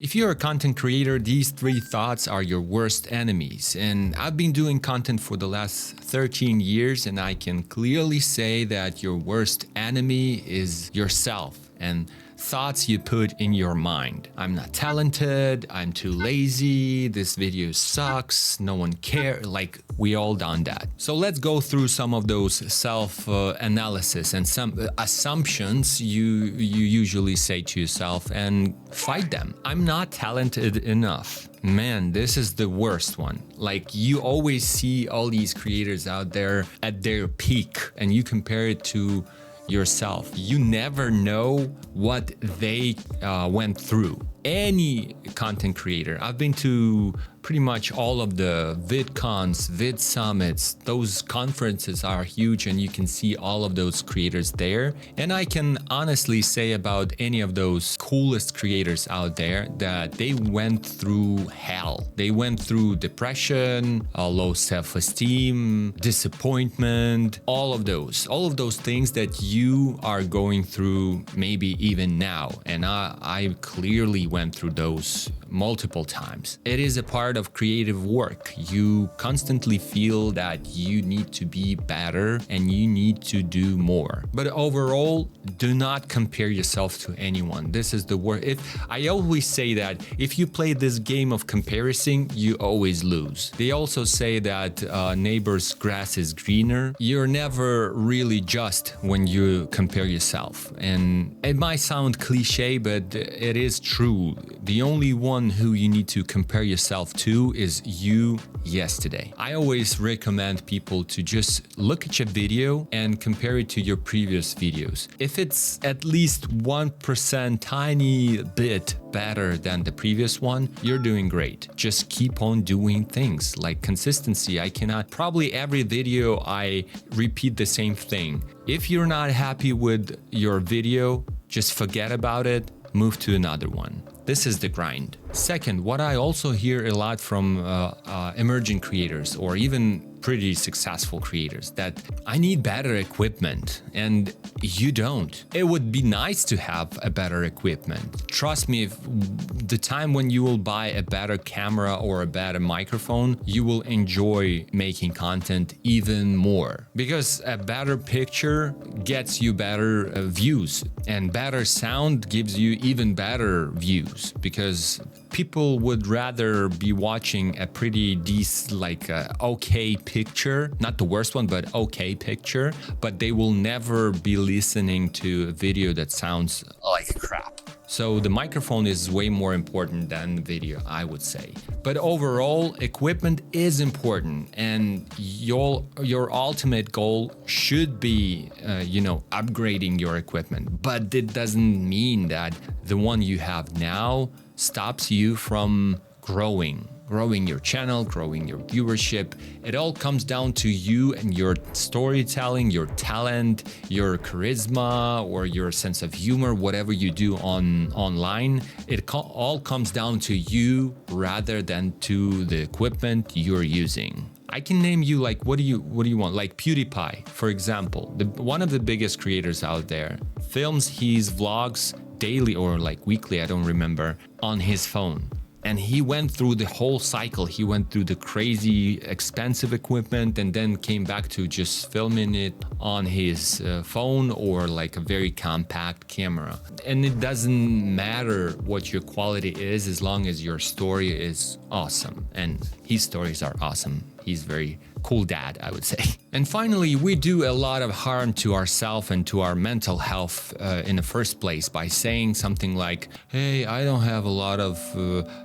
If you're a content creator, these three thoughts are your worst enemies. And I've been doing content for the last 13 years, and I can clearly say that your worst enemy is yourself and thoughts you put in your mind. I'm not talented, I'm too lazy, this video sucks, no one cares, like we all done that. So let's go through some of those self-analysis and some assumptions you usually say to yourself and fight them. I'm not talented enough. Man, this is the worst one. Like, you always see all these creators out there at their peak and you compare it to yourself. You never know what they went through. Any content creator, I've been to pretty much all of the VidCons, Vid Summits. Those conferences are huge and you can see all of those creators there. And I can honestly say about any of those coolest creators out there that they went through hell. They went through depression, low self-esteem, disappointment, all of those things that you are going through maybe even now. And I clearly went through those multiple times. It is a part of creative work. You constantly feel that you need to be better and you need to do more. But overall, do not compare yourself to anyone. This is the word. I always say that if you play this game of comparison, you always lose. They also say that neighbor's grass is greener. You're never really just when you compare yourself. And it might sound cliche, but it is true. The only one who you need to compare yourself to is you yesterday. I always recommend people to just look at your video and compare it to your previous videos. If it's at least 1% tiny bit better than the previous one, you're doing great. Just keep on doing things like consistency. Probably every video I repeat the same thing. If you're not happy with your video, just forget about it, move to another one. This is the grind. Second, what I also hear a lot from emerging creators or even pretty successful creators, that I need better equipment, and you don't. It would be nice to have a better equipment. Trust me, if the time when you will buy a better camera or a better microphone, you will enjoy making content even more, because a better picture gets you better views, and better sound gives you even better views, because people would rather be watching a pretty decent, like okay picture, not the worst one, but okay picture, but they will never be listening to a video that sounds like crap. So the microphone is way more important than the video, I would say. But overall, equipment is important, and your ultimate goal should be, upgrading your equipment. But it doesn't mean that the one you have now stops you from growing your channel, growing your viewership. It all comes down to you and your storytelling, your talent, your charisma, or your sense of humor, whatever you do online. It all comes down to you rather than to the equipment you're using. I can name you, like, what do you want? Like PewDiePie, for example, one of the biggest creators out there, films his vlogs daily or like weekly, I don't remember, on his phone. And he went through the whole cycle. He went through the crazy expensive equipment and then came back to just filming it on his phone or like a very compact camera. And it doesn't matter what your quality is as long as your story is awesome. And his stories are awesome. He's very cool dad, I would say. And finally, we do a lot of harm to ourselves and to our mental health in the first place by saying something like, hey, I don't have a lot of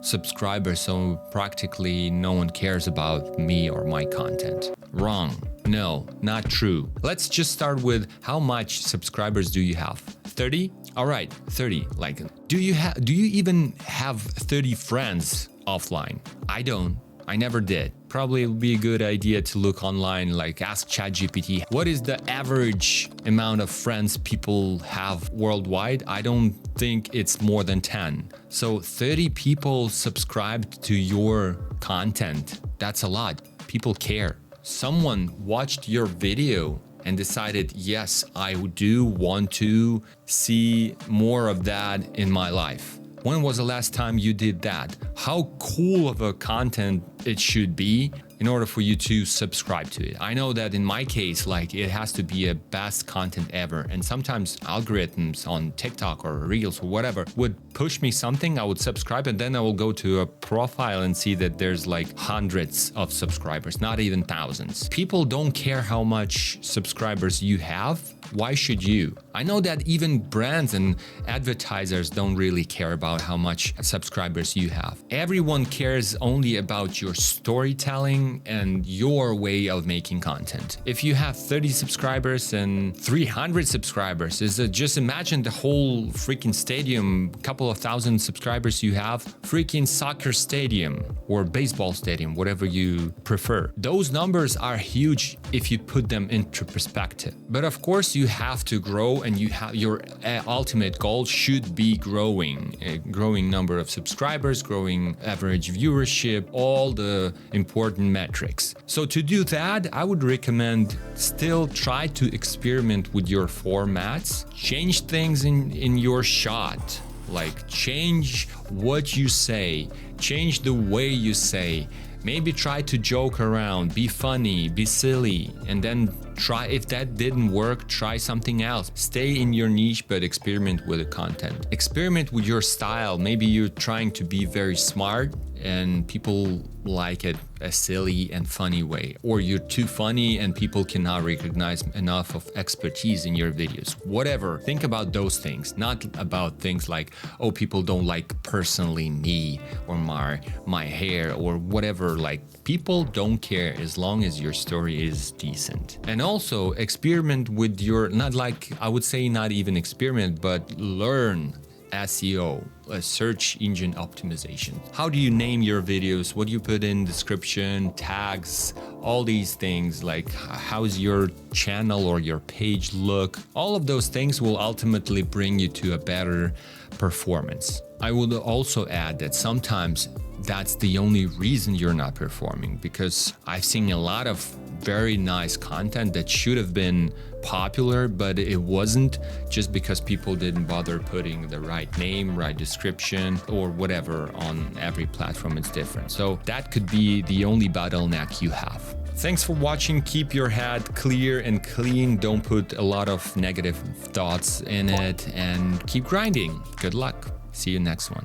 subscribers, so practically no one cares about me or my content. Wrong. No, not true. Let's just start with how much subscribers do you have? 30? All right, 30. Like, do you even have 30 friends offline? I don't. I never did. Probably it would be a good idea to look online, like ask ChatGPT, what is the average amount of friends people have worldwide? I don't think it's more than 10. So 30 people subscribed to your content. That's a lot. People care. Someone watched your video and decided, yes, I do want to see more of that in my life. When was the last time you did that? How cool of a content it should be in order for you to subscribe to it. I know that in my case, like, it has to be a best content ever. And sometimes algorithms on TikTok or Reels or whatever would push me something, I would subscribe, and then I will go to a profile and see that there's like hundreds of subscribers, not even thousands. People don't care how much subscribers you have. Why should you? I know that even brands and advertisers don't really care about how much subscribers you have. Everyone cares only about your storytelling and your way of making content. If you have 30 subscribers and 300 subscribers, just imagine the whole freaking stadium, couple of thousand subscribers you have, freaking soccer stadium or baseball stadium, whatever you prefer. Those numbers are huge if you put them into perspective. But of course, you have to grow, and you have your ultimate goal should be growing. A growing number of subscribers, growing average viewership, all the important metrics. So to do that, I would recommend still try to experiment with your formats, change things in your shot, like change what you say, change the way you say. Maybe try to joke around, be funny, be silly, and then try, if that didn't work, try something else. Stay in your niche, but experiment with the content. Experiment with your style. Maybe you're trying to be very smart and people like it a silly and funny way, or you're too funny and people cannot recognize enough of expertise in your videos. Whatever, think about those things, not about things like, oh, people don't like personally me or my hair or whatever. Like, people don't care as long as your story is decent. And also experiment with your, not like, I would say not even experiment, but learn SEO, search engine optimization. How do you name your videos? What do you put in description, tags, all these things? Like, how's your channel or your page look? All of those things will ultimately bring you to a better performance. I would also add that sometimes that's the only reason you're not performing, because I've seen a lot of very nice content that should have been popular, but it wasn't, just because people didn't bother putting the right name, right description, or whatever. On every platform it's different. So that could be the only bottleneck you have. Thanks for watching. Keep your head clear and clean. Don't put a lot of negative thoughts in it, and keep grinding. Good luck. See you next one.